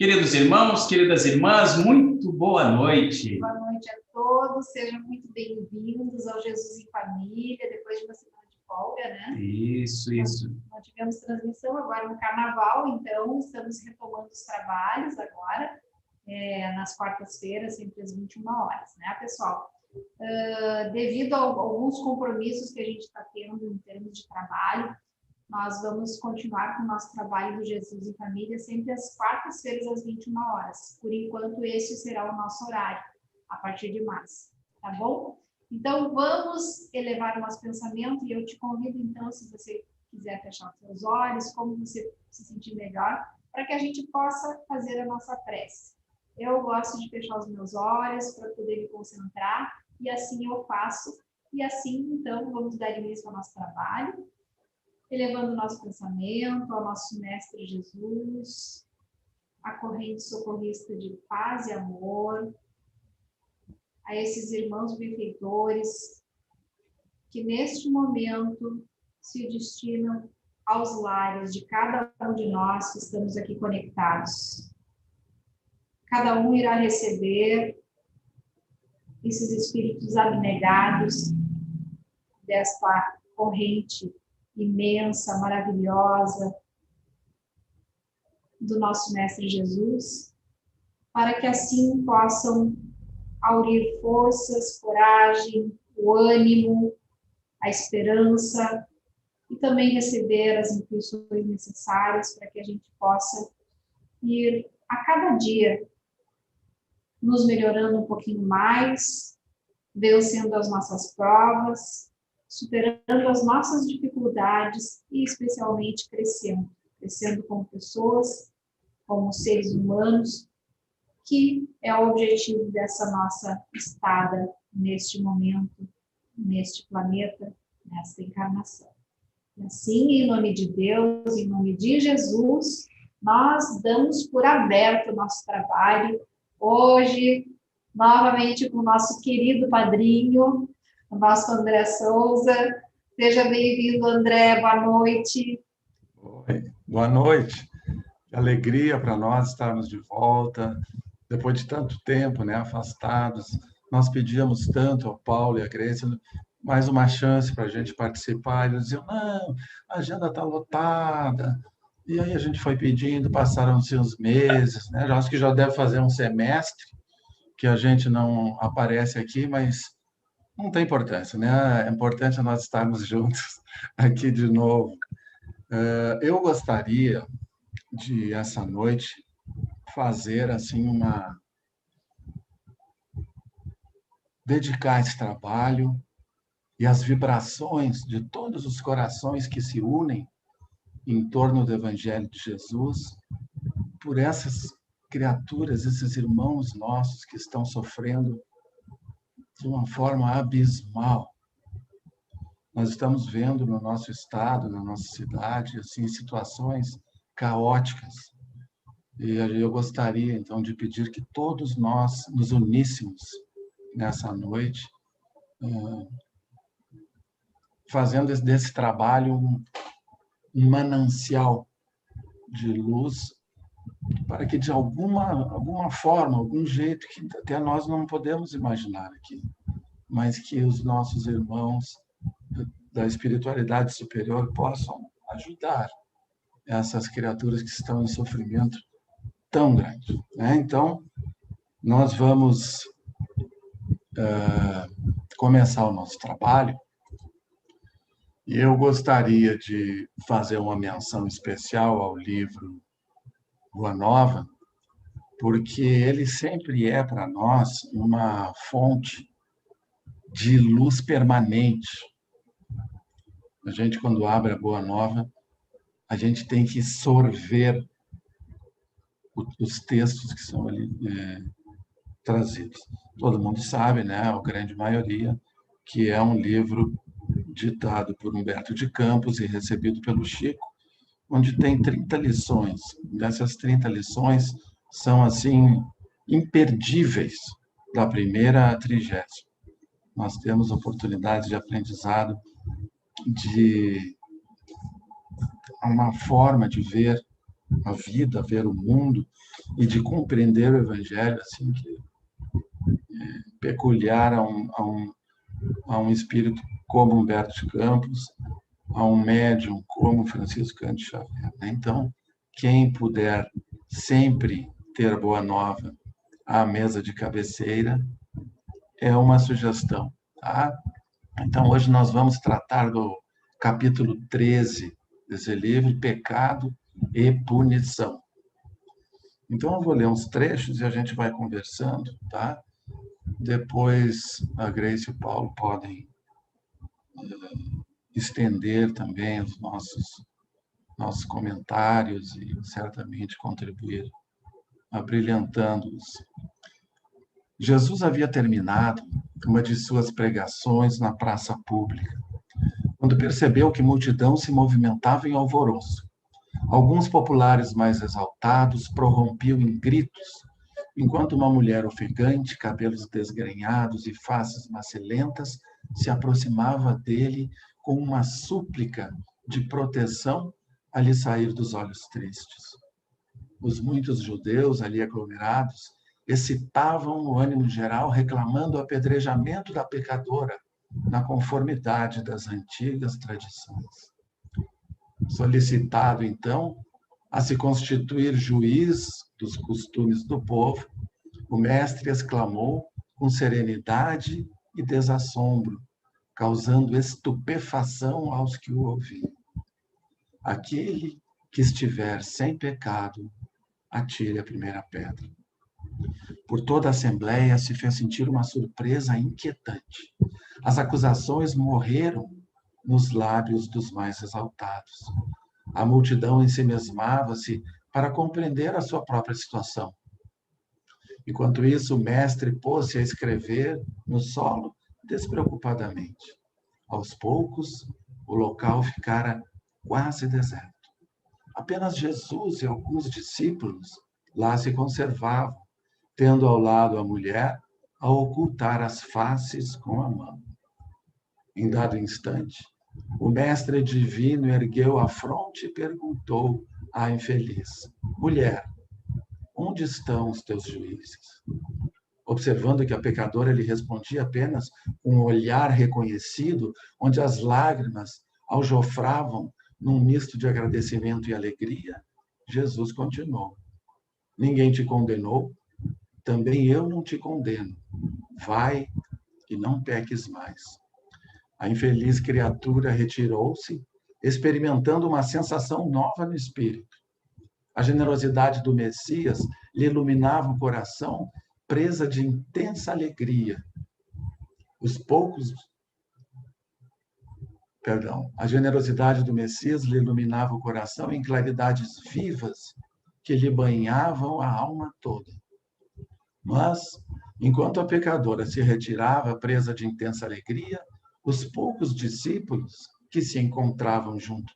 Queridos irmãos, queridas irmãs, muito boa noite. Boa noite a todos, sejam muito bem-vindos ao Jesus em Família, depois de uma semana de folga, né? Isso. Nós tivemos transmissão agora no Carnaval, então estamos retomando os trabalhos agora, nas quartas-feiras, sempre às 21 horas, né, pessoal? Devido a alguns compromissos que a gente está tendo em termos de trabalho, nós vamos continuar com o nosso trabalho do Jesus em Família sempre às quartas-feiras, às 21 horas. Por enquanto, esse será o nosso horário, a partir de março, tá bom? Então, vamos elevar o nosso pensamento e eu te convido, então, se você quiser fechar os seus olhos, como você se sentir melhor, para que a gente possa fazer a nossa prece. Eu gosto de fechar os meus olhos para poder me concentrar e assim eu faço. E assim, então, vamos dar início ao nosso trabalho, elevando o nosso pensamento ao nosso Mestre Jesus, a corrente socorrista de paz e amor, a esses irmãos benfeitores que neste momento se destinam aos lares de cada um de nós que estamos aqui conectados. Cada um irá receber esses espíritos abnegados desta corrente imensa, maravilhosa do nosso Mestre Jesus, para que assim possam aurir forças, coragem, o ânimo, a esperança e também receber as intuições necessárias para que a gente possa ir a cada dia nos melhorando um pouquinho mais, vencendo as nossas provas, superando as nossas dificuldades e especialmente crescendo como pessoas, como seres humanos, que é o objetivo dessa nossa estada neste momento, neste planeta, nesta encarnação. E assim, em nome de Deus, em nome de Jesus, nós damos por aberto o nosso trabalho, hoje, novamente com o nosso querido padrinho, o nosso André Souza. Seja bem-vindo, André, boa noite. Oi, boa noite. Que alegria para nós estarmos de volta, depois de tanto tempo, né, afastados. Nós pedíamos tanto ao Paulo e à Grace mais uma chance para a gente participar. Eles diziam, não, a agenda está lotada. E aí a gente foi pedindo, passaram-se uns meses, né? Eu acho que já deve fazer um semestre que a gente não aparece aqui, mas não tem importância, né? É importante nós estarmos juntos aqui de novo. Eu gostaria de, essa noite, fazer assim dedicar esse trabalho e as vibrações de todos os corações que se unem em torno do Evangelho de Jesus, por essas criaturas, esses irmãos nossos que estão sofrendo de uma forma abismal. Nós estamos vendo no nosso estado, na nossa cidade, assim, situações caóticas. E eu gostaria, então, de pedir que todos nós nos uníssemos nessa noite, fazendo desse trabalho um manancial de luz, para que, de alguma forma, algum jeito que até nós não podemos imaginar aqui, mas que os nossos irmãos da espiritualidade superior possam ajudar essas criaturas que estão em sofrimento tão grande, né? Então, nós vamos começar o nosso trabalho e eu gostaria de fazer uma menção especial ao livro Boa Nova, porque ele sempre é para nós uma fonte de luz permanente. A gente, quando abre a Boa Nova, a gente tem que sorver os textos que são ali trazidos. Todo mundo sabe, né, a grande maioria, que é um livro ditado por Humberto de Campos e recebido pelo Chico, onde tem 30 lições. Dessas 30 lições são, assim, imperdíveis, da primeira à 30ª. Nós temos oportunidades de aprendizado, de uma forma de ver a vida, ver o mundo e de compreender o Evangelho, assim, que é peculiar a um espírito como Humberto de Campos, a um médium como Francisco Cândido Xavier. Então, quem puder sempre ter Boa Nova à mesa de cabeceira é uma sugestão, tá? Então, hoje nós vamos tratar do capítulo 13 desse livro, Pecado e Punição. Então, eu vou ler uns trechos e a gente vai conversando, tá? Depois, a Grace e o Paulo podem estender também os nossos comentários e certamente contribuir, abrilhantando-os. Jesus havia terminado uma de suas pregações na praça pública, quando percebeu que multidão se movimentava em alvoroço. Alguns populares mais exaltados prorrompiam em gritos, enquanto uma mulher ofegante, cabelos desgrenhados e faces macilentas, se aproximava dele com uma súplica de proteção a lhe sair dos olhos tristes. Os muitos judeus ali aglomerados excitavam o ânimo geral, reclamando o apedrejamento da pecadora, na conformidade das antigas tradições. Solicitado, então, a se constituir juiz dos costumes do povo, o mestre exclamou com serenidade e desassombro, causando estupefação aos que o ouviam: aquele que estiver sem pecado, atire a primeira pedra. Por toda a assembleia se fez sentir uma surpresa inquietante. As acusações morreram nos lábios dos mais exaltados. A multidão ensimesmava-se para compreender a sua própria situação. Enquanto isso, o mestre pôs-se a escrever no solo despreocupadamente. Aos poucos, o local ficara quase deserto. Apenas Jesus e alguns discípulos lá se conservavam, tendo ao lado a mulher a ocultar as faces com a mão. Em dado instante, o mestre divino ergueu a fronte e perguntou à infeliz: mulher, onde estão os teus juízes? Observando que a pecadora lhe respondia apenas com um olhar reconhecido, onde as lágrimas aljofravam num misto de agradecimento e alegria, Jesus continuou: ninguém te condenou? Também eu não te condeno. Vai e não peques mais. A infeliz criatura retirou-se, experimentando uma sensação nova no espírito. A generosidade do Messias lhe iluminava o coração, presa de intensa alegria. A generosidade do Messias lhe iluminava o coração em claridades vivas que lhe banhavam a alma toda. Mas, enquanto a pecadora se retirava presa de intensa alegria, os poucos discípulos que se encontravam junto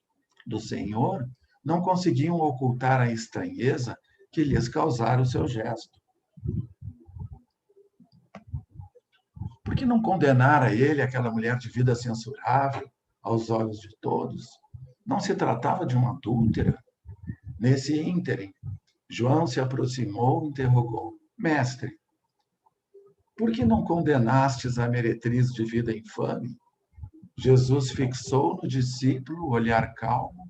do Senhor não conseguiam ocultar a estranheza que lhes causara o seu gesto. Por que não condenar a ele aquela mulher de vida censurável aos olhos de todos? Não se tratava de uma adúltera? Nesse ínterim, João se aproximou e interrogou: mestre, por que não condenastes a meretriz de vida infame? Jesus fixou no discípulo o olhar calmo,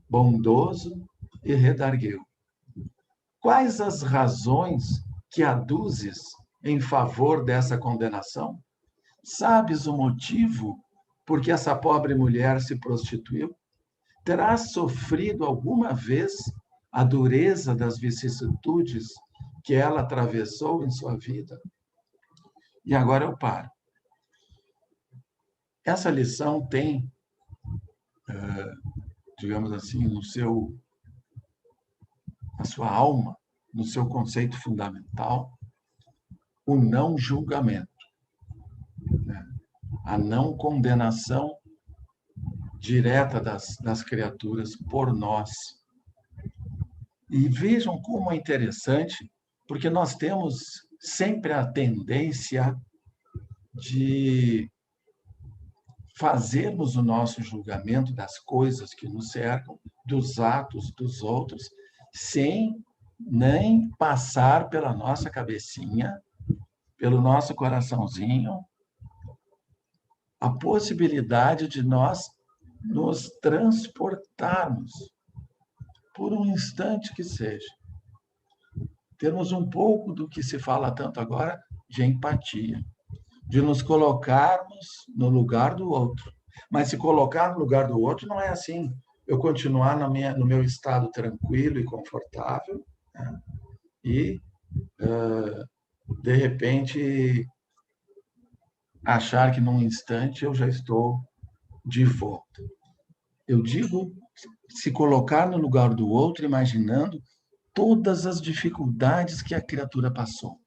bondoso e redargueu: quais as razões que aduzes em favor dessa condenação? Sabes o motivo por que essa pobre mulher se prostituiu? Terás sofrido alguma vez a dureza das vicissitudes que ela atravessou em sua vida? E agora eu paro. Essa lição tem, digamos assim, na sua alma, no seu conceito fundamental, o não julgamento, né? A não condenação direta das criaturas por nós. E vejam como é interessante, porque nós temos sempre a tendência de fazermos o nosso julgamento das coisas que nos cercam, dos atos dos outros, sem nem passar pela nossa cabecinha, pelo nosso coraçãozinho, a possibilidade de nós nos transportarmos, por um instante que seja. Termos um pouco do que se fala tanto agora de empatia, de nos colocarmos no lugar do outro. Mas se colocar no lugar do outro não é assim. Eu continuar no meu estado tranquilo e confortável, né? E, de repente, achar que num instante eu já estou de volta. Eu digo se colocar no lugar do outro, imaginando todas as dificuldades que a criatura passou.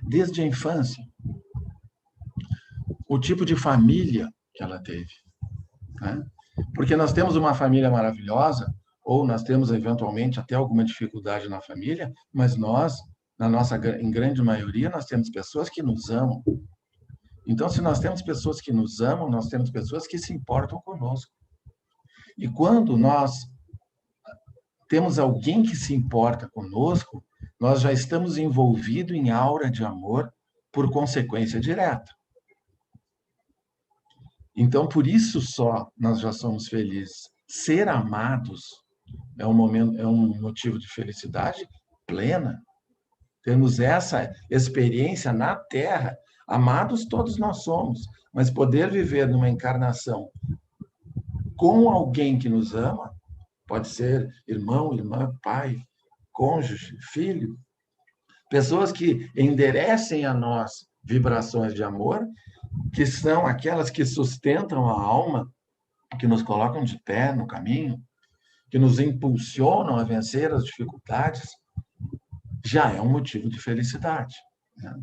Desde a infância, o tipo de família que ela teve, né? Porque nós temos uma família maravilhosa, ou nós temos, eventualmente, até alguma dificuldade na família, mas nós, em grande maioria, nós temos pessoas que nos amam. Então, se nós temos pessoas que nos amam, nós temos pessoas que se importam conosco. E quando nós temos alguém que se importa conosco, nós já estamos envolvidos em aura de amor por consequência direta. Então, por isso só nós já somos felizes. Ser amados é um motivo de felicidade plena. Temos essa experiência na Terra. Amados todos nós somos, mas poder viver numa encarnação com alguém que nos ama, pode ser irmão, irmã, pai, cônjuge, filho, pessoas que enderecem a nós vibrações de amor, que são aquelas que sustentam a alma, que nos colocam de pé no caminho, que nos impulsionam a vencer as dificuldades, já é um motivo de felicidade, né?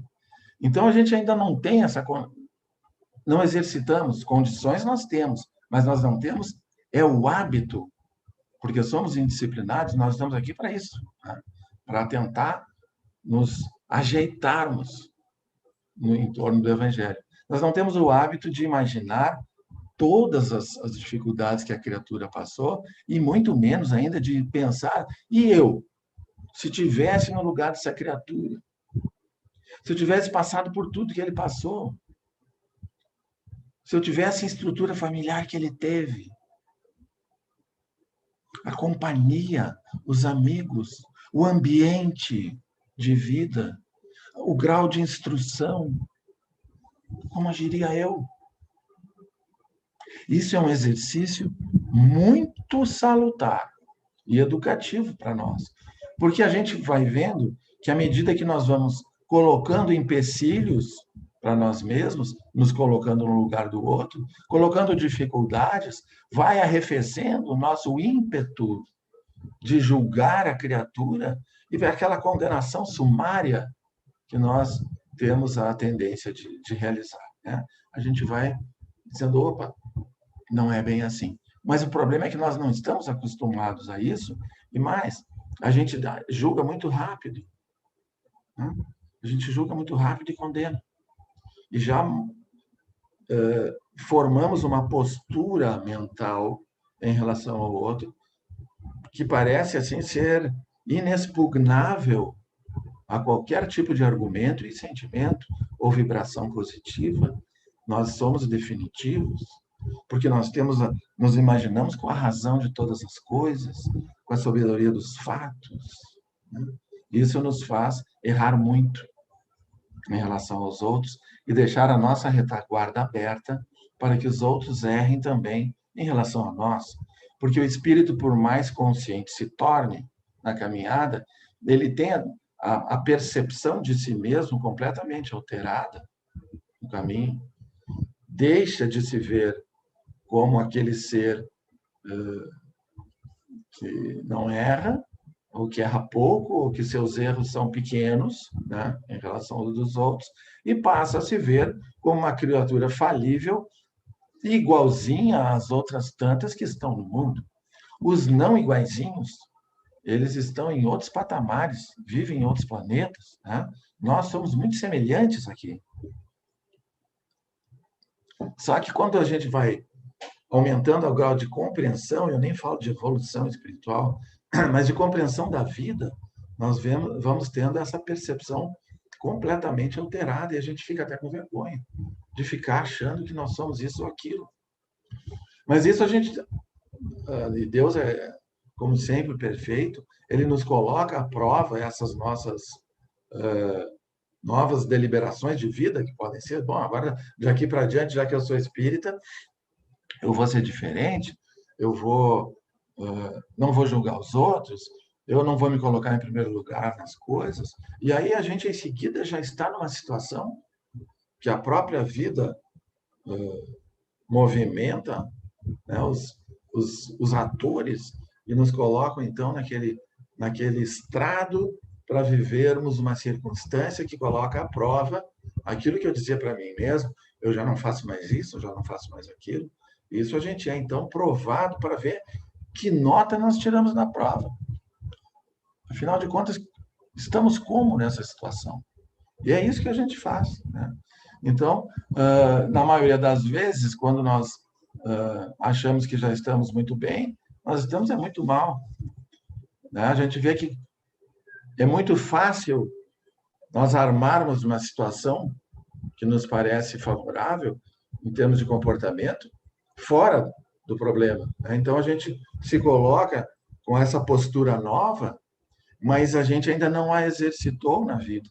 Então, a gente ainda não tem não exercitamos, condições nós temos, mas nós não temos, é o hábito, porque somos indisciplinados, nós estamos aqui para isso, né? Para tentar nos ajeitarmos no entorno do Evangelho. Nós não temos o hábito de imaginar todas as dificuldades que a criatura passou, e muito menos ainda de pensar, e eu, se tivesse no lugar dessa criatura, se eu tivesse passado por tudo que ele passou, se eu tivesse a estrutura familiar que ele teve, a companhia, os amigos, o ambiente de vida, o grau de instrução, como agiria eu? Isso é um exercício muito salutar e educativo para nós, porque a gente vai vendo que à medida que nós vamos colocando empecilhos para nós mesmos, nos colocando no lugar do outro, colocando dificuldades, vai arrefecendo o nosso ímpeto de julgar a criatura e ver aquela condenação sumária que nós temos a tendência de realizar, né? A gente vai dizendo, opa, não é bem assim. Mas o problema é que nós não estamos acostumados a isso, e mais, a gente julga muito rápido, né? A gente julga muito rápido e condena. E já formamos uma postura mental em relação ao outro que parece assim ser inexpugnável a qualquer tipo de argumento e sentimento ou vibração positiva. Nós somos definitivos, porque nos imaginamos com a razão de todas as coisas, com a sabedoria dos fatos, né? Isso nos faz errar muito em relação aos outros e deixar a nossa retaguarda aberta para que os outros errem também em relação a nós. Porque o espírito, por mais consciente se torne na caminhada, ele tem a percepção de si mesmo completamente alterada no caminho, deixa de se ver como aquele ser que não erra, ou que erra pouco, ou que seus erros são pequenos, né, em relação aos dos outros, e passa a se ver como uma criatura falível, igualzinha às outras tantas que estão no mundo. Os não iguaizinhos, eles estão em outros patamares, vivem em outros planetas, né? Nós somos muito semelhantes aqui. Só que quando a gente vai aumentando o grau de compreensão, eu nem falo de evolução espiritual, mas de compreensão da vida, nós vamos tendo essa percepção completamente alterada e a gente fica até com vergonha de ficar achando que nós somos isso ou aquilo. Mas isso a gente... Deus é, como sempre, perfeito. Ele nos coloca à prova essas nossas novas deliberações de vida, que podem ser, bom, agora, daqui para diante, já que eu sou espírita, eu vou ser diferente, eu não vou julgar os outros, eu não vou me colocar em primeiro lugar nas coisas. E aí a gente, em seguida, já está numa situação que a própria vida movimenta, né, os atores e nos colocam, então, naquele estrado para vivermos uma circunstância que coloca à prova aquilo que eu dizia para mim mesmo, eu já não faço mais isso, eu já não faço mais aquilo. Isso a gente é, então, provado para ver que nota nós tiramos na prova. Afinal de contas, estamos como nessa situação? E é isso que a gente faz, né? Então, na maioria das vezes, quando nós achamos que já estamos muito bem, nós estamos muito mal, né? A gente vê que é muito fácil nós armarmos uma situação que nos parece favorável em termos de comportamento fora do problema, né? Então, a gente se coloca com essa postura nova, mas a gente ainda não a exercitou na vida.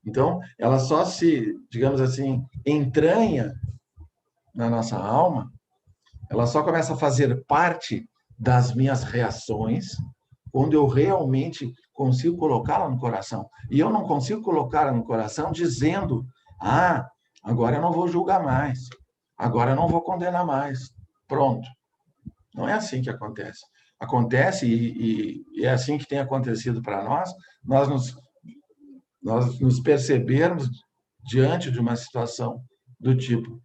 Então, ela só se, digamos assim, entranha na nossa alma, ela só começa a fazer parte das minhas reações quando eu realmente consigo colocá-la no coração. E eu não consigo colocá-la no coração dizendo, agora eu não vou julgar mais, agora eu não vou condenar mais. Pronto. Não é assim que acontece. Acontece, e é assim que tem acontecido para nós nos percebermos diante de uma situação do tipo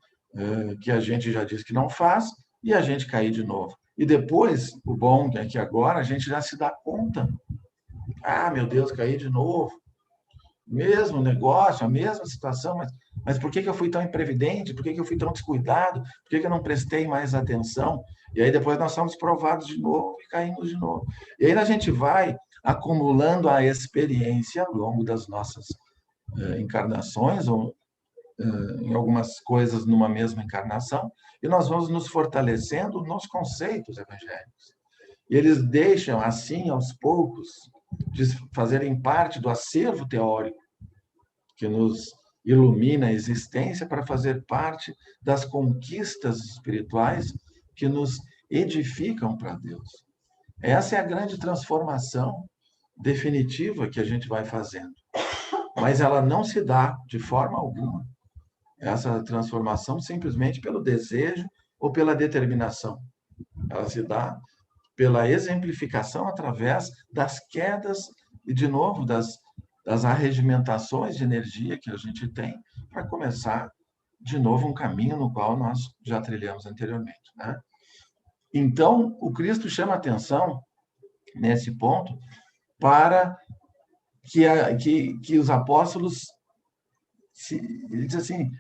que a gente já disse que não faz e a gente cair de novo. E depois, o bom é que agora a gente já se dá conta. Meu Deus, caí de novo. Mesmo negócio, a mesma situação, mas por que eu fui tão imprevidente? Por que eu fui tão descuidado? Por que eu não prestei mais atenção? E aí depois nós somos provados de novo e caímos de novo. E aí a gente vai acumulando a experiência ao longo das nossas encarnações, ou em algumas coisas numa mesma encarnação, e nós vamos nos fortalecendo nos conceitos evangélicos. E eles deixam, assim, aos poucos, de fazerem parte do acervo teórico que nos ilumina a existência para fazer parte das conquistas espirituais que nos edificam para Deus. Essa é a grande transformação definitiva que a gente vai fazendo. Mas ela não se dá de forma alguma, essa transformação, simplesmente pelo desejo ou pela determinação. Ela se dá pela exemplificação através das quedas e, de novo, das arregimentações de energia que a gente tem para começar, de novo, um caminho no qual nós já trilhamos anteriormente, né? Então, o Cristo chama atenção, nesse ponto, para que os apóstolos, ele diz assim,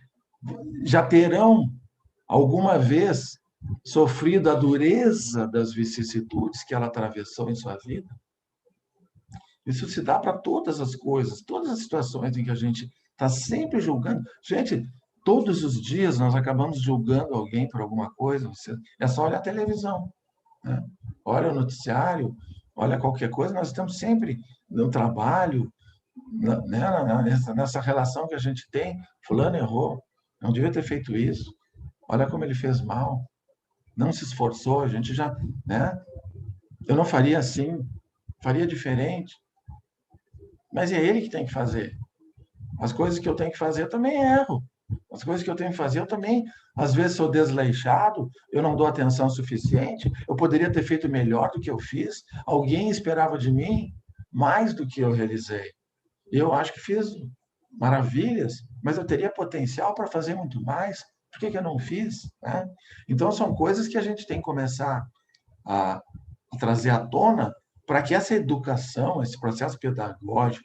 já terão alguma vez sofrido a dureza das vicissitudes que ela atravessou em sua vida. Isso se dá para todas as coisas, todas as situações em que a gente está sempre julgando. Gente, todos os dias nós acabamos julgando alguém por alguma coisa. É só olhar a televisão, né? Olha o noticiário, olha qualquer coisa. Nós estamos sempre no trabalho, nessa relação que a gente tem. Fulano errou, não devia ter feito isso. Olha como ele fez mal. Não se esforçou, a gente já, né? Eu não faria assim, faria diferente. Mas é ele que tem que fazer. As coisas que eu tenho que fazer, eu também erro. As coisas que eu tenho que fazer, eu também, às vezes, sou desleixado, eu não dou atenção suficiente, eu poderia ter feito melhor do que eu fiz, alguém esperava de mim mais do que eu realizei. Eu acho que fiz maravilhas, mas eu teria potencial para fazer muito mais. Por que eu não fiz, né? Então, são coisas que a gente tem que começar a trazer à tona para que essa educação, esse processo pedagógico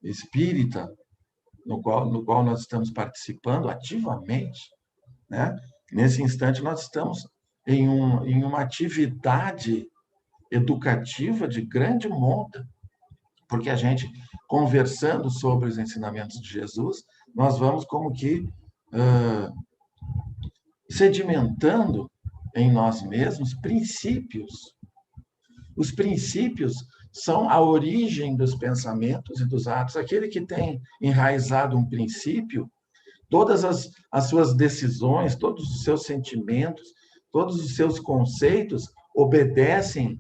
espírita, no qual nós estamos participando ativamente, né? Nesse instante, nós estamos em uma atividade educativa de grande monta, porque a gente, conversando sobre os ensinamentos de Jesus, nós vamos como que sedimentando em nós mesmos princípios. Os princípios são a origem dos pensamentos e dos atos. Aquele que tem enraizado um princípio, todas as suas decisões, todos os seus sentimentos, todos os seus conceitos obedecem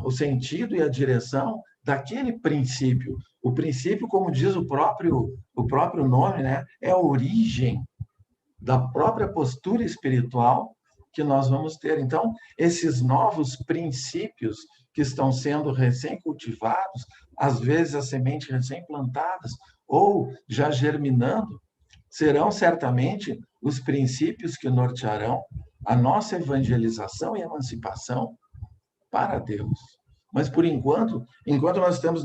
o sentido e a direção daquele princípio. O princípio, como diz o próprio nome, né, é a origem da própria postura espiritual que nós vamos ter. Então, esses novos princípios que estão sendo recém-cultivados, às vezes as sementes recém-plantadas ou já germinando, serão certamente os princípios que nortearão a nossa evangelização e emancipação para Deus. Mas, por enquanto nós estamos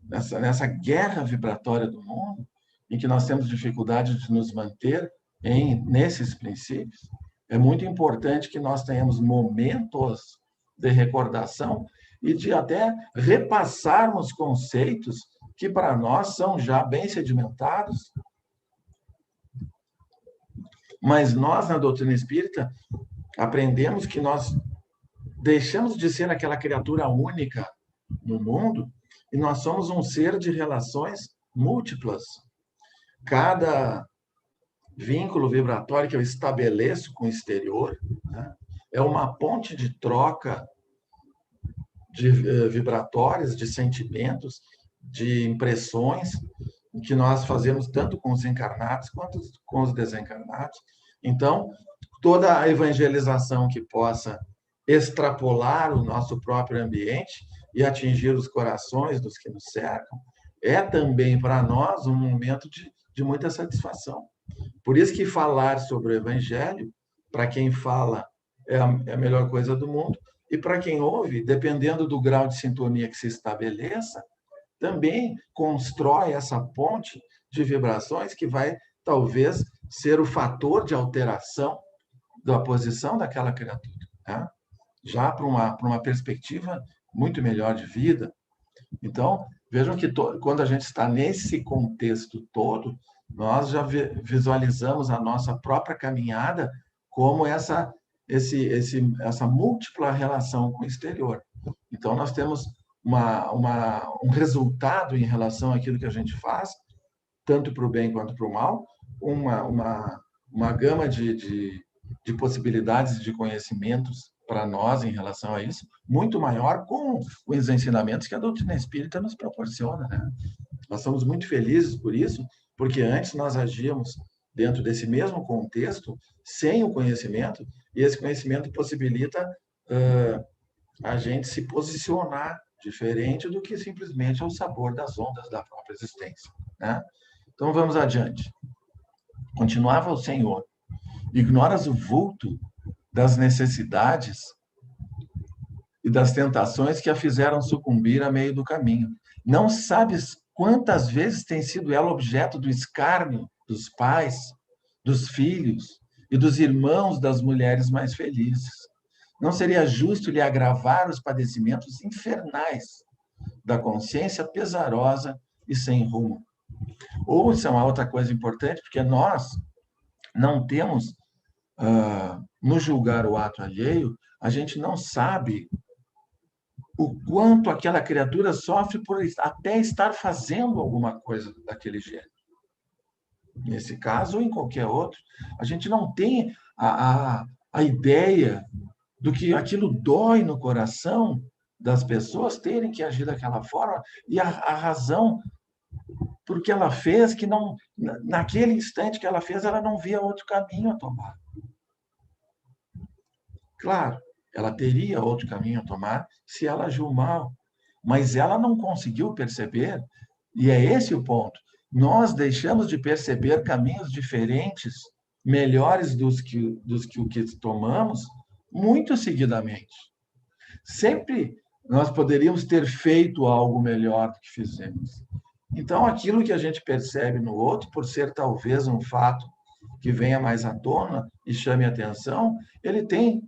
nessa guerra vibratória do mundo, em que nós temos dificuldade de nos manter nesses princípios, é muito importante que nós tenhamos momentos de recordação e de até repassarmos conceitos que para nós são já bem sedimentados. Mas nós, na doutrina espírita, aprendemos que nós deixamos de ser aquela criatura única no mundo e nós somos um ser de relações múltiplas. Cada vínculo vibratório que eu estabeleço com o exterior, né, é uma ponte de troca de vibratórias, de sentimentos, de impressões, que nós fazemos tanto com os encarnados quanto com os desencarnados. Então, toda a evangelização que possa extrapolar o nosso próprio ambiente e atingir os corações dos que nos cercam, é também para nós um momento de muita satisfação. Por isso que falar sobre o Evangelho, para quem fala, é a melhor coisa do mundo, e para quem ouve, dependendo do grau de sintonia que se estabeleça, também constrói essa ponte de vibrações que vai, talvez, ser o fator de alteração da posição daquela criatura, né? Já para uma perspectiva muito melhor de vida. Então, vejam que quando a gente está nesse contexto todo, nós já visualizamos a nossa própria caminhada como essa múltipla relação com o exterior. Então, nós temos um resultado em relação àquilo que a gente faz, tanto para o bem quanto para o mal, uma gama de possibilidades de conhecimentos para nós em relação a isso, muito maior com os ensinamentos que a doutrina espírita nos proporciona, né? Nós somos muito felizes por isso, porque antes nós agíamos dentro desse mesmo contexto, sem o conhecimento, e esse conhecimento possibilita a gente se posicionar diferente do que simplesmente o sabor das ondas da própria existência, né? Então, vamos adiante. Continuava o Senhor: ignoras o vulto das necessidades e das tentações que a fizeram sucumbir a meio do caminho. Não sabes quantas vezes tem sido ela objeto do escárnio dos pais, dos filhos e dos irmãos das mulheres mais felizes. Não seria justo lhe agravar os padecimentos infernais da consciência pesarosa e sem rumo. Ou isso é uma outra coisa importante, porque nós não temos, no julgar o ato alheio, a gente não sabe o quanto aquela criatura sofre por até estar fazendo alguma coisa daquele gênero. Nesse caso ou em qualquer outro, a gente não tem a ideia do que aquilo dói no coração das pessoas terem que agir daquela forma e a razão por que ela fez, que não, naquele instante que ela fez, ela não via outro caminho a tomar. Claro, ela teria outro caminho a tomar se ela agiu mal, mas ela não conseguiu perceber, e é esse o ponto. Nós deixamos de perceber caminhos diferentes, melhores dos que o que tomamos, muito seguidamente. Sempre nós poderíamos ter feito algo melhor do que fizemos. Então, aquilo que a gente percebe no outro, por ser talvez um fato que venha mais à tona e chame a atenção, ele tem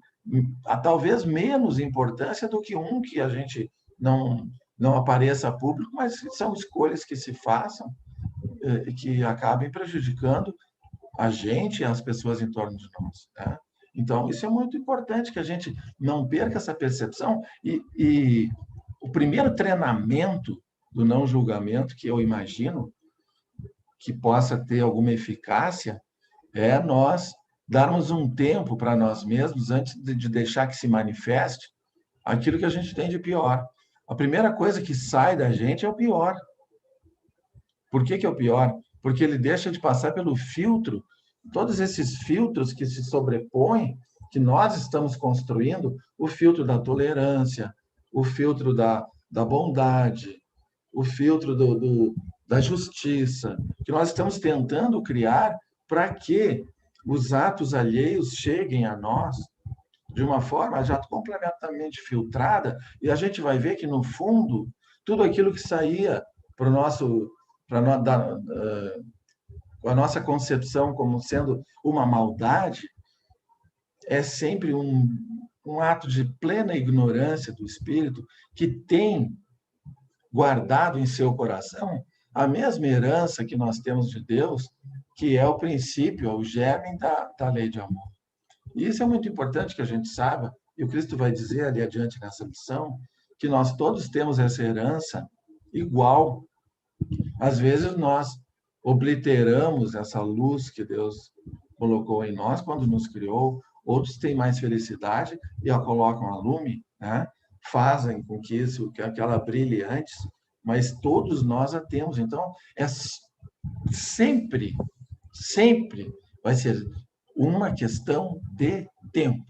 talvez menos importância do que um que a gente não apareça a público, mas são escolhas que se façam que acabem prejudicando a gente e as pessoas em torno de nós, né? Então, isso é muito importante, que a gente não perca essa percepção. E o primeiro treinamento do não julgamento, que eu imagino que possa ter alguma eficácia, é nós darmos um tempo para nós mesmos antes de deixar que se manifeste aquilo que a gente tem de pior. A primeira coisa que sai da gente é o pior. Por que é o pior? Porque ele deixa de passar pelo filtro, todos esses filtros que se sobrepõem, que nós estamos construindo, o filtro da tolerância, o filtro da bondade, o filtro da justiça, que nós estamos tentando criar para que os atos alheios cheguem a nós de uma forma já completamente filtrada, e a gente vai ver que, no fundo, tudo aquilo que saía para a nossa concepção como sendo uma maldade é sempre um ato de plena ignorância do espírito, que tem guardado em seu coração a mesma herança que nós temos de Deus, que é o princípio, o germe da lei de amor. E isso é muito importante que a gente saiba, e o Cristo vai dizer ali adiante nessa lição, que nós todos temos essa herança igual. Às vezes nós obliteramos essa luz que Deus colocou em nós quando nos criou, outros têm mais felicidade e a colocam a lume, né? Fazem com que ela brilhe antes, mas todos nós a temos. Então, é sempre vai ser uma questão de tempo.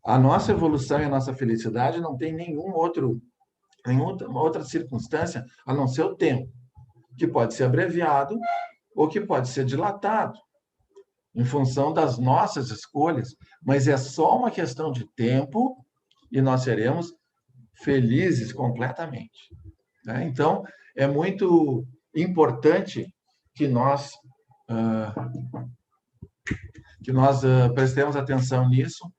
A nossa evolução e a nossa felicidade não tem nenhuma outra circunstância a não ser o tempo, que pode ser abreviado ou que pode ser dilatado, em função das nossas escolhas, mas é só uma questão de tempo e nós seremos felizes completamente, né? Então, é muito importante que nós prestemos atenção nisso.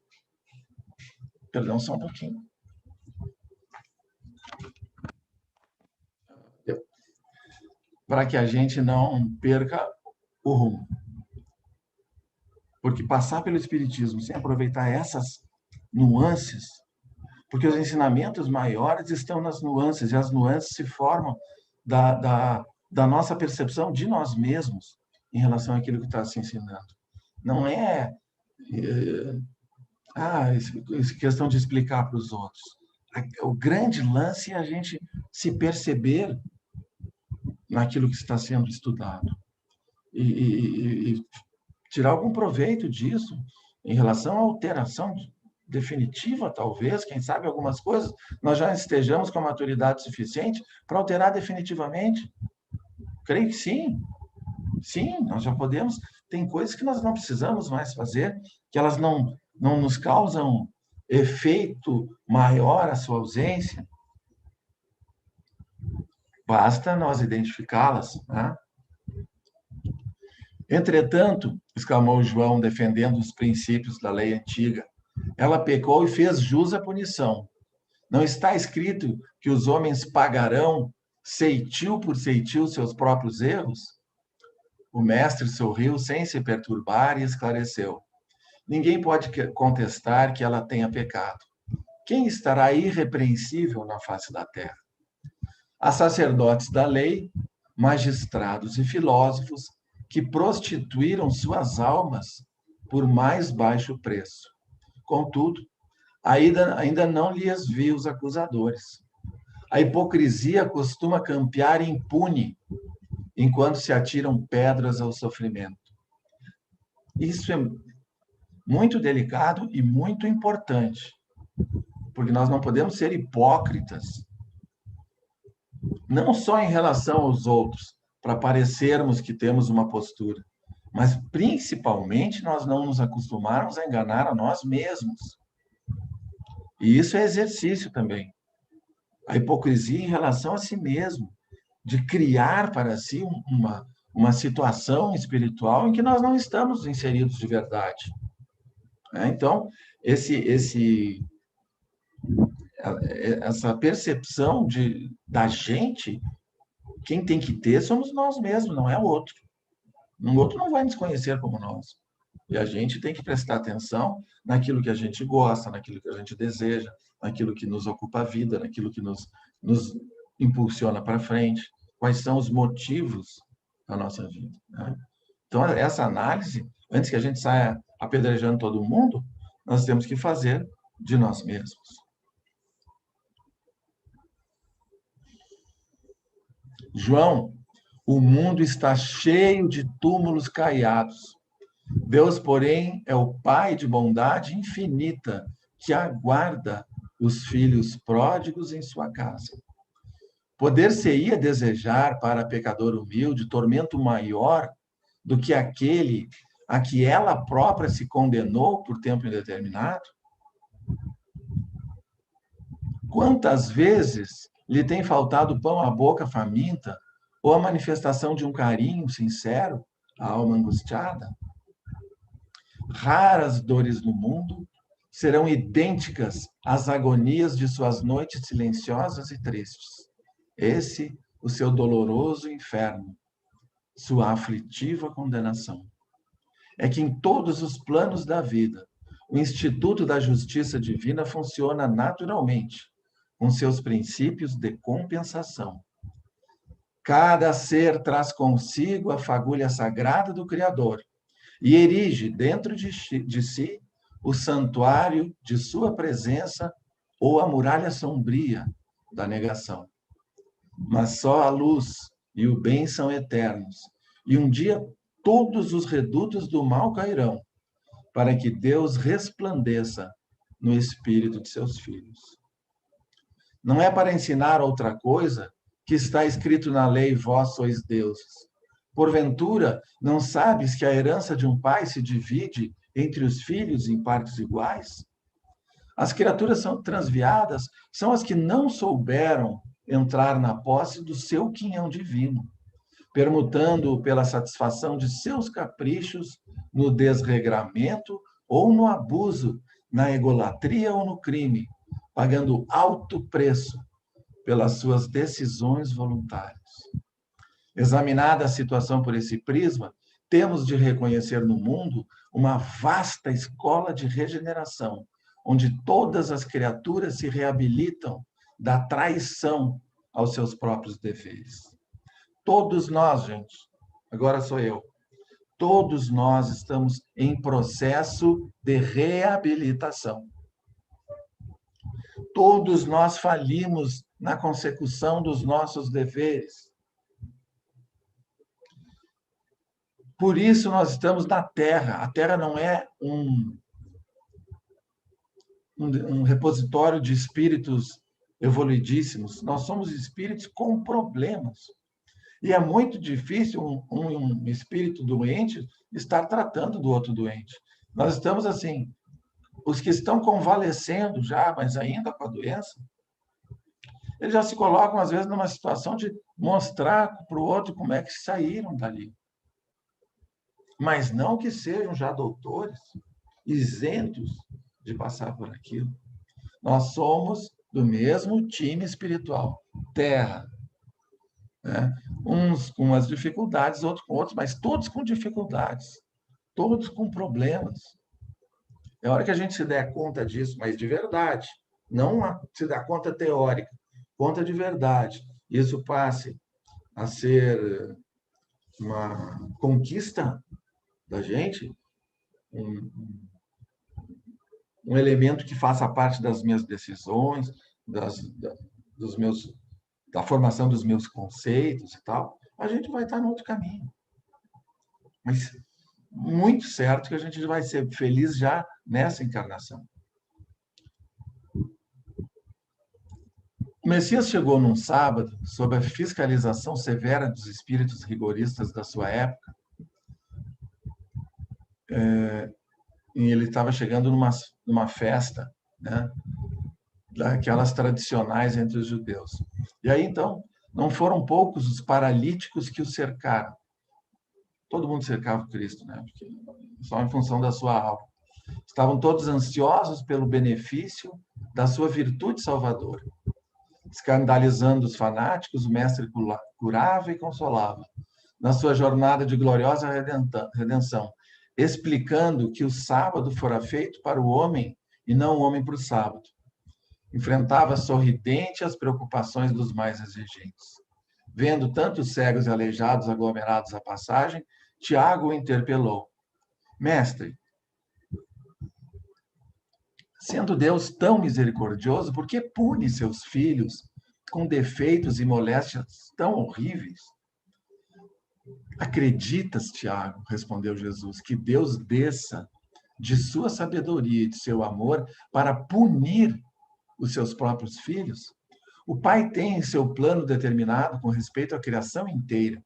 Perdão, só um pouquinho. Para que a gente não perca o rumo. Porque passar pelo Espiritismo sem aproveitar essas nuances, porque os ensinamentos maiores estão nas nuances, e as nuances se formam da nossa percepção de nós mesmos em relação àquilo que está se ensinando. Não é questão de explicar para os outros. O grande lance é a gente se perceber naquilo que está sendo estudado e tirar algum proveito disso em relação à alteração definitiva, talvez, quem sabe algumas coisas nós já estejamos com a maturidade suficiente para alterar definitivamente. Creio que sim. Sim, nós já podemos. Tem coisas que nós não precisamos mais fazer, que elas não nos causam efeito maior a sua ausência. Basta nós identificá-las, né? Entretanto, exclamou João, defendendo os princípios da lei antiga, ela pecou e fez jus à punição. Não está escrito que os homens pagarão ceitil por ceitil seus próprios erros? O mestre sorriu sem se perturbar e esclareceu. Ninguém pode contestar que ela tenha pecado. Quem estará irrepreensível na face da terra? Há sacerdotes da lei, magistrados e filósofos que prostituíram suas almas por mais baixo preço. Contudo, ainda não lhes vi os acusadores. A hipocrisia costuma campear impune enquanto se atiram pedras ao sofrimento. Isso é muito delicado e muito importante, porque nós não podemos ser hipócritas, não só em relação aos outros, para parecermos que temos uma postura, mas principalmente nós não nos acostumarmos a enganar a nós mesmos. E isso é exercício também. A hipocrisia em relação a si mesmo, de criar para si uma situação espiritual em que nós não estamos inseridos de verdade. né? Então, essa percepção da gente, quem tem que ter somos nós mesmos, não é o outro. O outro não vai nos conhecer como nós. E a gente tem que prestar atenção naquilo que a gente gosta, naquilo que a gente deseja, naquilo que nos ocupa a vida, naquilo que nos impulsiona para frente. Quais são os motivos da nossa vida, né? Então, essa análise, antes que a gente saia apedrejando todo mundo, nós temos que fazer de nós mesmos. João, o mundo está cheio de túmulos caiados. Deus, porém, é o Pai de bondade infinita, que aguarda os filhos pródigos em sua casa. Poder-se-ia desejar para pecador humilde tormento maior do que aquele a que ela própria se condenou por tempo indeterminado? Quantas vezes lhe tem faltado pão à boca faminta ou a manifestação de um carinho sincero à alma angustiada? Raras dores no mundo serão idênticas às agonias de suas noites silenciosas e tristes. Esse, o seu doloroso inferno, sua aflitiva condenação. É que em todos os planos da vida, o Instituto da Justiça Divina funciona naturalmente, com seus princípios de compensação. Cada ser traz consigo a fagulha sagrada do Criador e erige dentro de si o santuário de sua presença ou a muralha sombria da negação. Mas só a luz e o bem são eternos, e um dia todos os redutos do mal cairão, para que Deus resplandeça no espírito de seus filhos. Não é para ensinar outra coisa que está escrito na lei, vós sois deuses. Porventura, não sabes que a herança de um pai se divide entre os filhos em partes iguais? As criaturas transviadas são as que não souberam entrar na posse do seu quinhão divino, permutando pela satisfação de seus caprichos no desregramento ou no abuso, na egolatria ou no crime, pagando alto preço pelas suas decisões voluntárias. Examinada a situação por esse prisma, temos de reconhecer no mundo uma vasta escola de regeneração, onde todas as criaturas se reabilitam da traição aos seus próprios deveres. Todos nós, gente, agora sou eu, todos nós estamos em processo de reabilitação. Todos nós falimos na consecução dos nossos deveres. Por isso nós estamos na Terra. A Terra não é um repositório de espíritos evoluidíssimos. Nós somos espíritos com problemas. E é muito difícil um espírito doente estar tratando do outro doente. Nós estamos assim, os que estão convalescendo já, mas ainda com a doença, eles já se colocam, às vezes, numa situação de mostrar para o outro como é que saíram dali. Mas não que sejam já doutores, isentos de passar por aquilo. Nós somos do mesmo time espiritual, Terra. Né? Uns com as dificuldades, outros com outros, mas todos com dificuldades, todos com problemas. É hora que a gente se der conta disso, mas de verdade, não se dá conta teórica, conta de verdade. Isso passe a ser uma conquista da gente, um elemento que faça parte das minhas decisões, da formação dos meus conceitos e tal, a gente vai estar no outro caminho. Mas muito certo que a gente vai ser feliz já nessa encarnação. O Messias chegou num sábado, sob a fiscalização severa dos espíritos rigoristas da sua época, e ele estava chegando numa festa, né, daquelas tradicionais entre os judeus. E aí, então, não foram poucos os paralíticos que o cercaram. Todo mundo cercava o Cristo, né? Porque, só em função da sua alma. Estavam todos ansiosos pelo benefício da sua virtude salvadora. Escandalizando os fanáticos, o mestre curava e consolava na sua jornada de gloriosa redenção, explicando que o sábado fora feito para o homem e não o homem para o sábado. Enfrentava sorridente as preocupações dos mais exigentes. Vendo tantos cegos e aleijados aglomerados à passagem, Tiago o interpelou. Mestre, sendo Deus tão misericordioso, por que pune seus filhos com defeitos e moléstias tão horríveis? Acreditas, Tiago, respondeu Jesus, que Deus desça de sua sabedoria e de seu amor para punir os seus próprios filhos? O Pai tem seu plano determinado com respeito à criação inteira,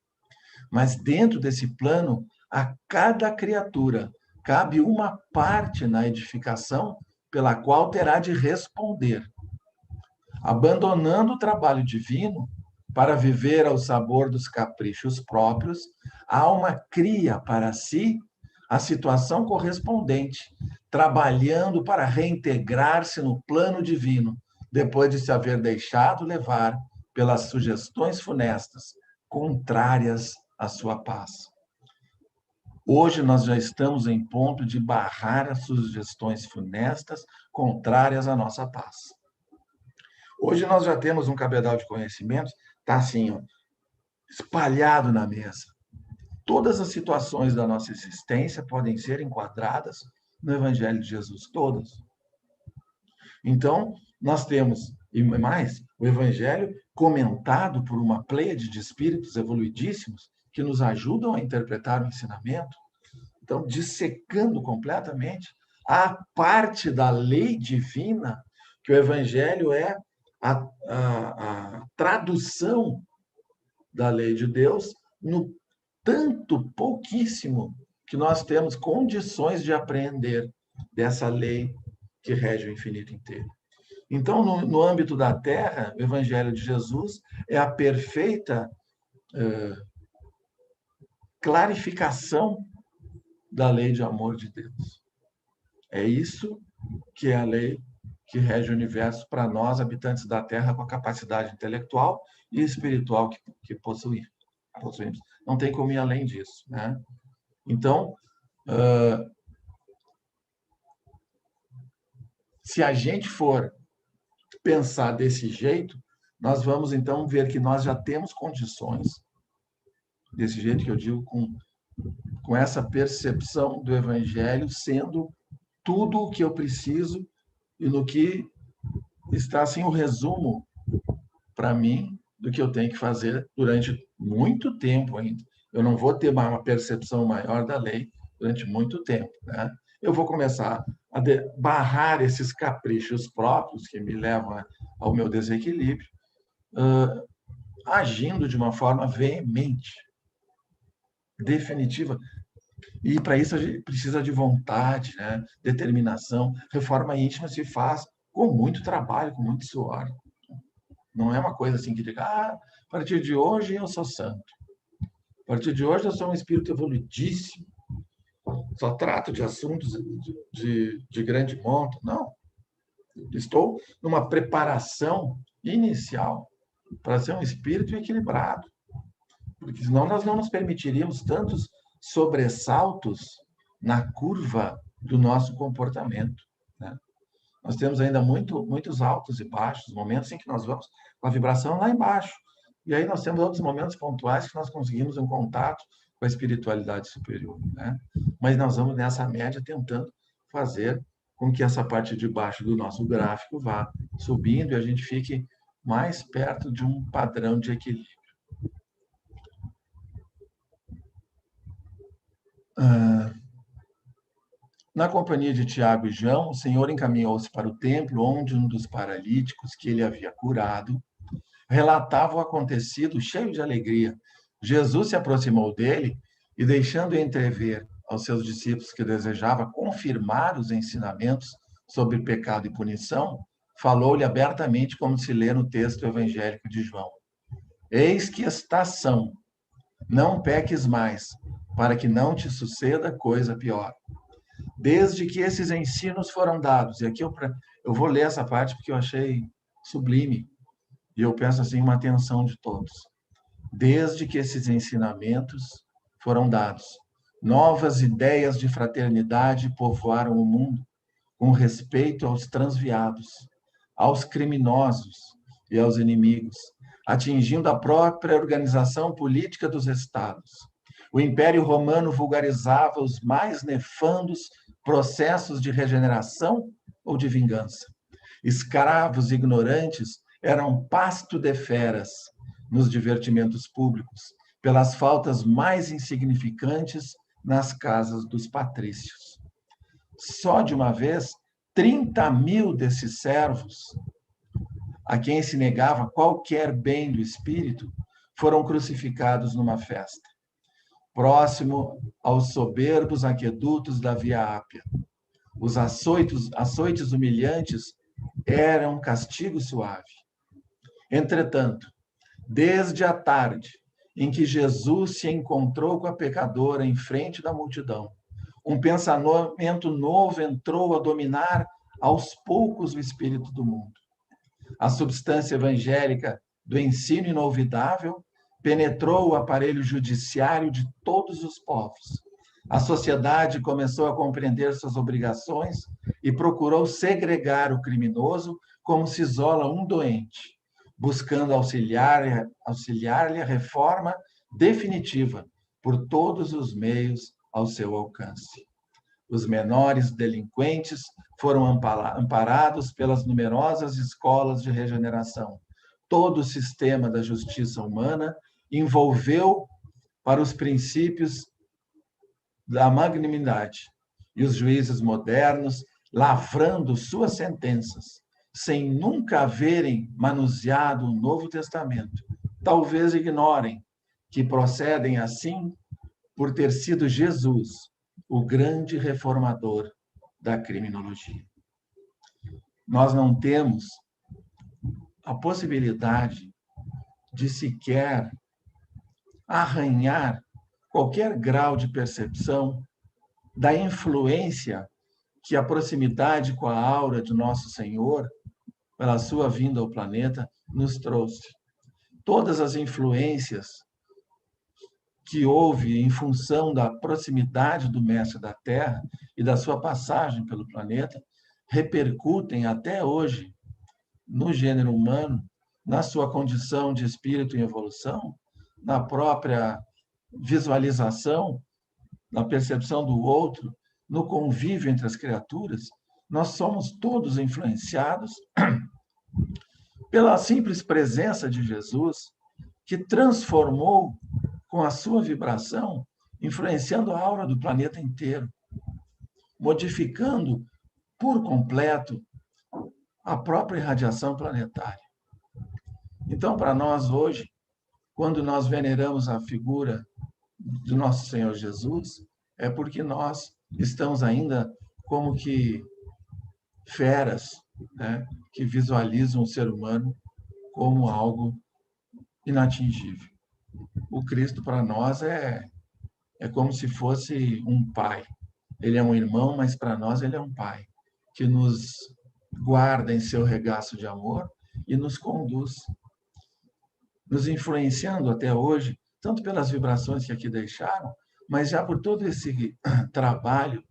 mas dentro desse plano, a cada criatura cabe uma parte na edificação pela qual terá de responder. Abandonando o trabalho divino para viver ao sabor dos caprichos próprios, a alma cria para si a situação correspondente, trabalhando para reintegrar-se no plano divino, depois de se haver deixado levar pelas sugestões funestas, contrárias à sua paz. Hoje nós já estamos em ponto de barrar as sugestões funestas contrárias à nossa paz. Hoje nós já temos um cabedal de conhecimentos, está assim, ó, espalhado na mesa. Todas as situações da nossa existência podem ser enquadradas no Evangelho de Jesus, todas. Então, nós temos, e mais, o Evangelho comentado por uma pleiade de espíritos evoluidíssimos que nos ajudam a interpretar o ensinamento. Então, dissecando completamente a parte da lei divina, que o Evangelho é a tradução da lei de Deus no tanto pouquíssimo que nós temos condições de aprender dessa lei que rege o infinito inteiro. Então, no âmbito da Terra, o Evangelho de Jesus é a perfeita clarificação da lei de amor de Deus. É isso que é a lei que rege o universo para nós, habitantes da Terra, com a capacidade intelectual e espiritual que possuímos. Não tem como ir além disso, né? Então, se a gente for pensar desse jeito, nós vamos então ver que nós já temos condições, desse jeito que eu digo, com essa percepção do Evangelho sendo tudo o que eu preciso e no que está assim o resumo para mim do que eu tenho que fazer durante muito tempo ainda. Eu não vou ter uma percepção maior da lei durante muito tempo, né? Eu vou começar a barrar esses caprichos próprios que me levam ao meu desequilíbrio, agindo de uma forma veemente, definitiva. E para isso a gente precisa de vontade, né? Determinação. Reforma íntima se faz com muito trabalho, com muito suor. Não é uma coisa assim que diga, a partir de hoje eu sou santo. A partir de hoje eu sou um espírito evoluidíssimo. Só trato de assuntos de grande monta. Não. Estou numa preparação inicial para ser um espírito equilibrado. Porque senão nós não nos permitiríamos tantos sobressaltos na curva do nosso comportamento, né? Nós temos ainda muitos altos e baixos, momentos em que nós vamos com a vibração lá embaixo. E aí nós temos outros momentos pontuais que nós conseguimos um contato com a espiritualidade superior, né? Mas nós vamos nessa média tentando fazer com que essa parte de baixo do nosso gráfico vá subindo e a gente fique mais perto de um padrão de equilíbrio. Na companhia de Tiago e João, o Senhor encaminhou-se para o templo onde um dos paralíticos que ele havia curado relatava o acontecido cheio de alegria. Jesus se aproximou dele e, deixando entrever aos seus discípulos que desejava confirmar os ensinamentos sobre pecado e punição, falou-lhe abertamente, como se lê no texto evangélico de João. Eis que estás são, não peques mais, para que não te suceda coisa pior. desde que esses ensinos foram dados. E aqui eu vou ler essa parte porque eu achei sublime. E eu peço assim uma atenção de todos. Desde que esses ensinamentos foram dados, novas ideias de fraternidade povoaram o mundo com respeito aos transviados, aos criminosos e aos inimigos, atingindo a própria organização política dos estados. O Império Romano vulgarizava os mais nefandos processos de regeneração ou de vingança. Escravos ignorantes eram pasto de feras nos divertimentos públicos, pelas faltas mais insignificantes nas casas dos patrícios. Só de uma vez, 30.000 desses servos, a quem se negava qualquer bem do espírito, foram crucificados numa festa, próximo aos soberbos aquedutos da Via Ápia. Os açoites humilhantes eram castigo suave. Entretanto, desde a tarde em que Jesus se encontrou com a pecadora em frente da multidão, um pensamento novo entrou a dominar aos poucos o espírito do mundo. A substância evangélica do ensino inolvidável penetrou o aparelho judiciário de todos os povos. A sociedade começou a compreender suas obrigações e procurou segregar o criminoso como se isola um doente, buscando auxiliar-lhe a reforma definitiva por todos os meios ao seu alcance. Os menores delinquentes foram amparados pelas numerosas escolas de regeneração. Todo o sistema da justiça humana envolveu para os princípios da magnanimidade, e os juízes modernos, lavrando suas sentenças, sem nunca haverem manuseado o Novo Testamento, talvez ignorem que procedem assim por ter sido Jesus, o grande reformador da criminologia. Nós não temos a possibilidade de sequer arranhar qualquer grau de percepção da influência que a proximidade com a aura de Nosso Senhor, pela sua vinda ao planeta, nos trouxe. Todas as influências que houve em função da proximidade do Mestre da Terra e da sua passagem pelo planeta repercutem até hoje no gênero humano, na sua condição de espírito em evolução, na própria visualização, na percepção do outro, no convívio entre as criaturas. Nós somos todos influenciados pela simples presença de Jesus, que transformou com a sua vibração, influenciando a aura do planeta inteiro, modificando por completo a própria irradiação planetária. Então, para nós hoje, quando nós veneramos a figura do nosso Senhor Jesus, é porque nós estamos ainda como que feras, né, que visualizam o ser humano como algo inatingível. O Cristo, para nós, é como se fosse um pai. Ele é um irmão, mas para nós ele é um pai, que nos guarda em seu regaço de amor e nos conduz, nos influenciando até hoje, tanto pelas vibrações que aqui deixaram, mas já por todo esse trabalho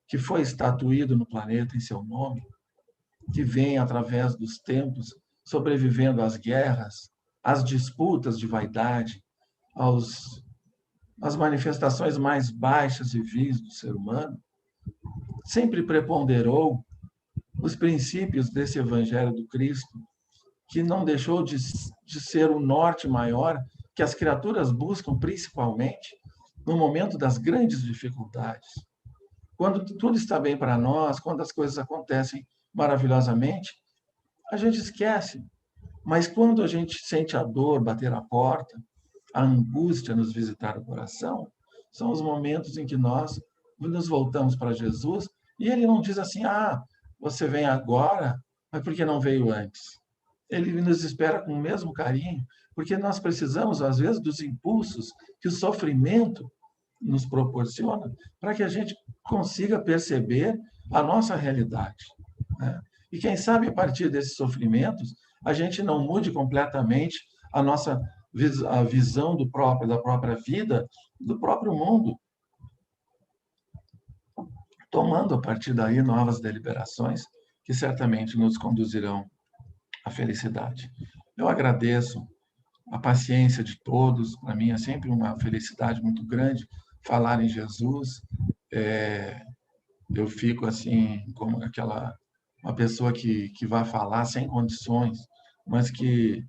que foi estatuído no planeta em seu nome, que vem através dos tempos, sobrevivendo às guerras, às disputas de vaidade, às manifestações mais baixas e vis do ser humano, sempre preponderou os princípios desse Evangelho do Cristo, que não deixou de ser o norte maior que as criaturas buscam, principalmente no momento das grandes dificuldades. Quando tudo está bem para nós, quando as coisas acontecem maravilhosamente, a gente esquece. Mas quando a gente sente a dor bater a porta, a angústia nos visitar o coração, são os momentos em que nós nos voltamos para Jesus e ele não diz assim, você vem agora, mas por que não veio antes? Ele nos espera com o mesmo carinho, porque nós precisamos, às vezes, dos impulsos que o sofrimento nos proporciona para que a gente consiga perceber a nossa realidade, né? E quem sabe, a partir desses sofrimentos, a gente não mude completamente a visão da própria vida, do próprio mundo, tomando a partir daí novas deliberações que certamente nos conduzirão à felicidade. Eu agradeço a paciência de todos. Para mim é sempre uma felicidade muito grande falar em Jesus. Eu fico assim como uma pessoa que vai falar sem condições, mas que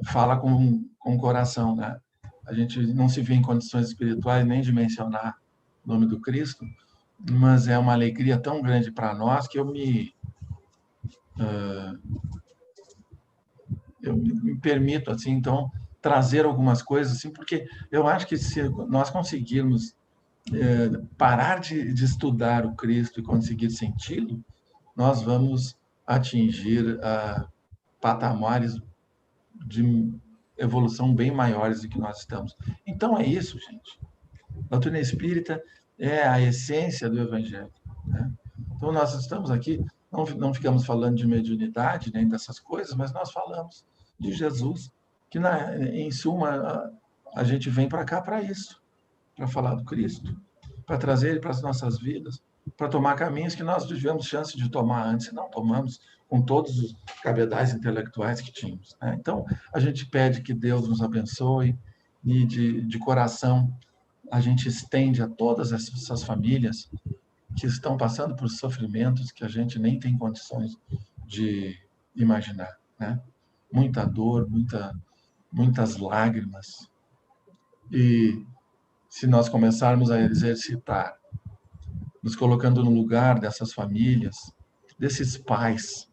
fala com o coração, né? A gente não se vê em condições espirituais nem de mencionar o nome do Cristo, mas é uma alegria tão grande para nós que eu me permito assim, então, trazer algumas coisas assim, porque eu acho que se nós conseguirmos parar de estudar o Cristo e conseguir senti-lo, nós vamos atingir patamares de evolução bem maiores do que nós estamos. Então é isso, gente. A doutrina espírita é a essência do Evangelho, né? Então nós estamos aqui, não ficamos falando de mediunidade nem dessas coisas, mas nós falamos de Jesus, que em suma a gente vem para cá para isso, para falar do Cristo, para trazer ele para as nossas vidas, para tomar caminhos que nós tivemos chance de tomar antes e não tomamos, com todos os cabedais intelectuais que tínhamos, né? Então, a gente pede que Deus nos abençoe e, de coração, a gente estende a todas essas famílias que estão passando por sofrimentos que a gente nem tem condições de imaginar, né? Muita dor, muitas lágrimas. E se nós começarmos a exercitar, nos colocando no lugar dessas famílias, desses pais,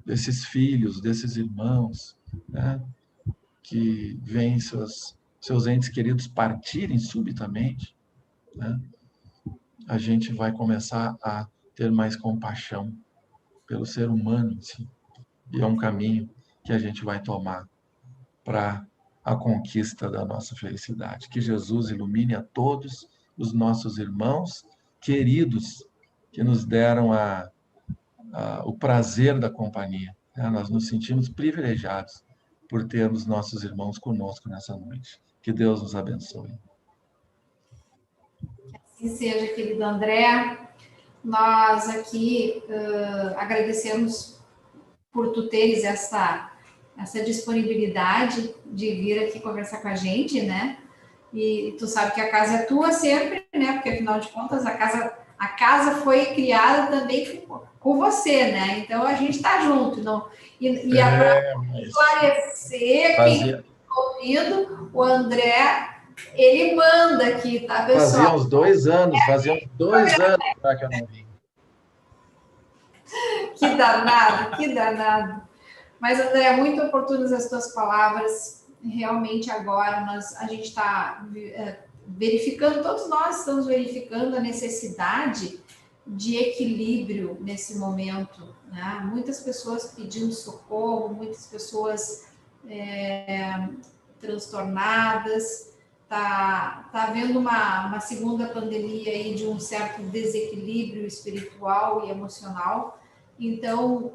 desses filhos, desses irmãos, né, que veem seus entes queridos partirem subitamente, né, a gente vai começar a ter mais compaixão pelo ser humano em si. E é um caminho que a gente vai tomar para a conquista da nossa felicidade. Que Jesus ilumine a todos os nossos irmãos queridos que nos deram o prazer da companhia, né? Nós nos sentimos privilegiados por termos nossos irmãos conosco nessa noite. Que Deus nos abençoe. Que assim seja, querido André. Nós aqui agradecemos por tu teres essa disponibilidade de vir aqui conversar com a gente, né? E tu sabe que a casa é tua sempre, né? Porque afinal de contas a casa foi criada também com você, né? Então a gente está junto, não? E para esclarecer quem está ouvindo, o André, ele manda aqui, tá, pessoal? Fazia uns 2 anos já que eu não vim. Que danado, que danado. Mas, André, muito oportunas as tuas palavras. Realmente, agora, a gente está verificando, todos nós estamos verificando a necessidade de equilíbrio nesse momento, né? Muitas pessoas pedindo socorro, muitas pessoas transtornadas. Tá havendo uma segunda pandemia aí de um certo desequilíbrio espiritual e emocional. Então,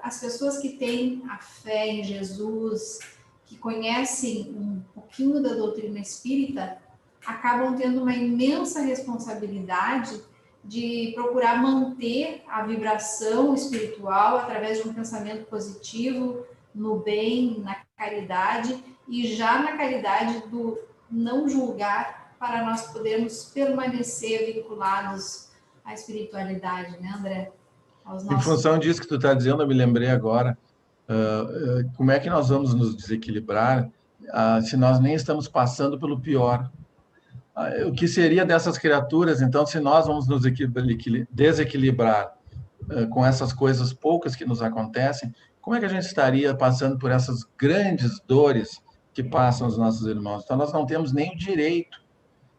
as pessoas que têm a fé em Jesus, que conhecem um pouquinho da doutrina espírita, acabam tendo uma imensa responsabilidade de procurar manter a vibração espiritual através de um pensamento positivo, no bem, na caridade, e já na caridade do não julgar, para nós podermos permanecer vinculados à espiritualidade, né, André? Em função disso que tu está dizendo, eu me lembrei agora, como é que nós vamos nos desequilibrar se nós nem estamos passando pelo pior? O que seria dessas criaturas, então, se nós vamos nos desequilibrar com essas coisas poucas que nos acontecem, como é que a gente estaria passando por essas grandes dores que passam os nossos irmãos? Então, nós não temos nem o direito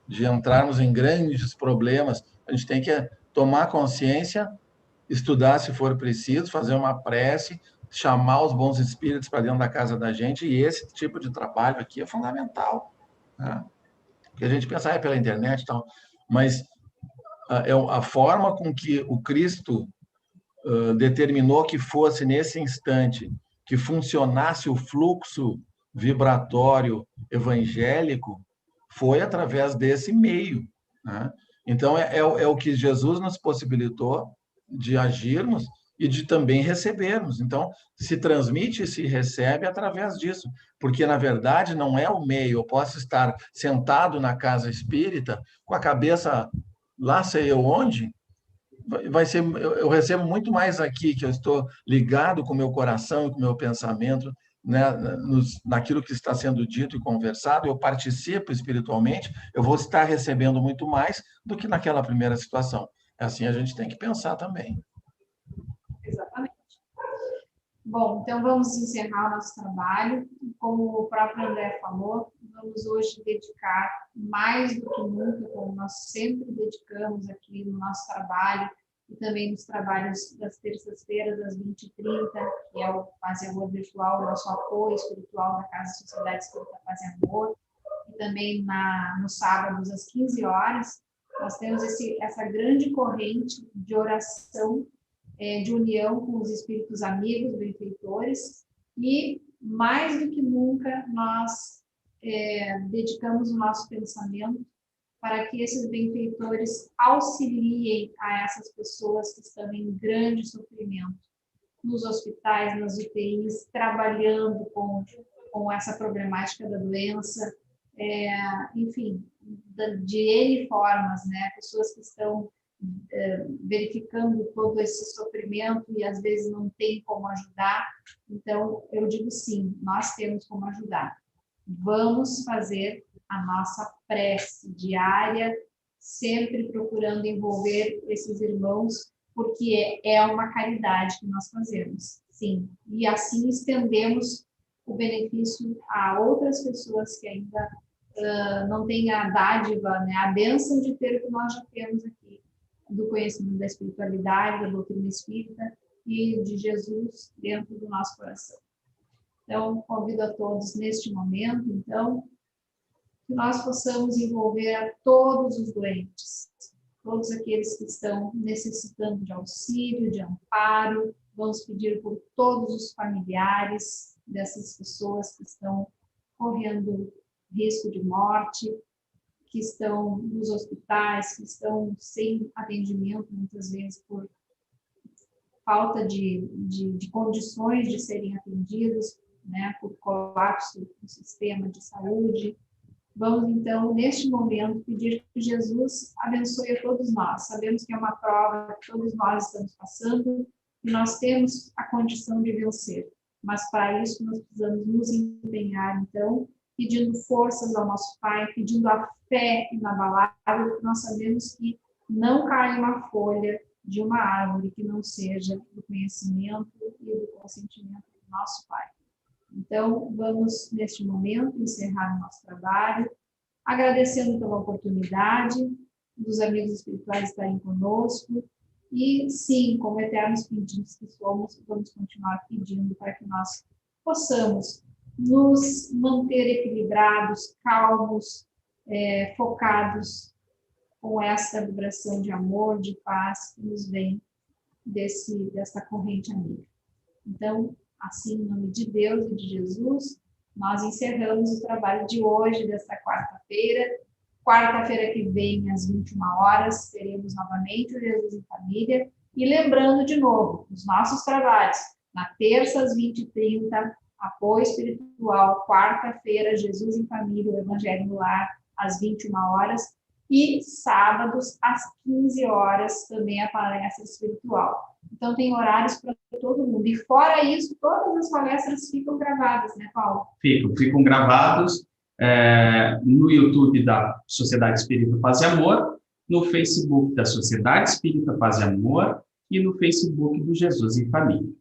de entrarmos em grandes problemas. A gente tem que tomar consciência, estudar se for preciso, fazer uma prece, chamar os bons espíritos para dentro da casa da gente, e esse tipo de trabalho aqui é fundamental, né? Porque a gente pensa, pela internet e tal, mas a forma com que o Cristo determinou que fosse nesse instante, que funcionasse o fluxo vibratório evangélico, foi através desse meio, né? Então, é o que Jesus nos possibilitou de agirmos e de também recebermos. Então, se transmite e se recebe através disso, porque, na verdade, não é o meio. Eu posso estar sentado na casa espírita, com a cabeça lá sei eu onde, vai ser, eu recebo muito mais aqui, que eu estou ligado com o meu coração e com o meu pensamento, né, naquilo que está sendo dito e conversado, eu participo espiritualmente, eu vou estar recebendo muito mais do que naquela primeira situação. Assim a gente tem que pensar também. Exatamente. Bom, então vamos encerrar o nosso trabalho. Como o próprio André falou, vamos hoje dedicar mais do que nunca, como nós sempre dedicamos aqui no nosso trabalho, e também nos trabalhos das terças-feiras, às 20h30, que é o Paz e Amor Virtual, o nosso apoio espiritual da Casa Sociedade Espírita Paz e Amor, e também nos sábados, às 15 horas, nós temos essa grande corrente de oração, de união com os espíritos amigos, benfeitores, e mais do que nunca nós dedicamos o nosso pensamento para que esses benfeitores auxiliem a essas pessoas que estão em grande sofrimento, nos hospitais, nas UTIs, trabalhando com essa problemática da doença, enfim, de N formas, né? Pessoas que estão verificando todo esse sofrimento e às vezes não tem como ajudar. Então, eu digo sim, nós temos como ajudar. Vamos fazer a nossa prece diária, sempre procurando envolver esses irmãos, porque é uma caridade que nós fazemos, sim. E assim estendemos o benefício a outras pessoas que ainda não têm a dádiva, né, a bênção de ter o que nós já temos aqui, do conhecimento da espiritualidade, da doutrina espírita e de Jesus dentro do nosso coração. Então, convido a todos neste momento, então, que nós possamos envolver a todos os doentes, todos aqueles que estão necessitando de auxílio, de amparo. Vamos pedir por todos os familiares dessas pessoas que estão correndo risco de morte, que estão nos hospitais, que estão sem atendimento, muitas vezes por falta de condições de serem atendidos, né, por colapso do sistema de saúde. Vamos, então, neste momento, pedir que Jesus abençoe a todos nós. Sabemos que é uma prova que todos nós estamos passando e nós temos a condição de vencer. Mas, para isso, nós precisamos nos empenhar, então, pedindo forças ao nosso Pai, pedindo a fé inabalável, porque nós sabemos que não cai uma folha de uma árvore que não seja do conhecimento e do consentimento do nosso Pai. Então, vamos, neste momento, encerrar o nosso trabalho, agradecendo pela oportunidade dos amigos espirituais estarem conosco e, sim, como eternos pedidos que somos, vamos continuar pedindo para que nós possamos nos manter equilibrados, calmos, focados com essa vibração de amor, de paz que nos vem dessa corrente amiga. Então, assim, em nome de Deus e de Jesus, nós encerramos o trabalho de hoje, desta quarta-feira. Quarta-feira que vem, às 21 horas, teremos novamente o Jesus em Família. E lembrando de novo, os nossos trabalhos, na terça, às 20h30, apoio espiritual, quarta-feira, Jesus em Família, o Evangelho no Lar, às 21 horas. E sábados, às 15 horas, também a palestra espiritual. Então, tem horários para todo mundo. E fora isso, todas as palestras ficam gravadas, né, Paulo? Ficam gravados no YouTube da Sociedade Espírita Paz e Amor, no Facebook da Sociedade Espírita Paz e Amor e no Facebook do Jesus em Família.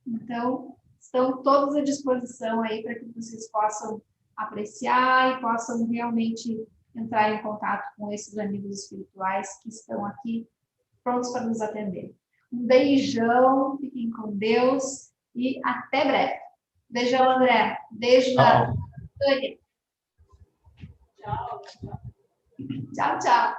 Então, estão todos à disposição aí para que vocês possam apreciar e possam realmente entrar em contato com esses amigos espirituais que estão aqui prontos para nos atender. Um beijão, fiquem com Deus e até breve. Beijão, André. Beijo da Tânia. Tchau, tchau. Tchau, tchau.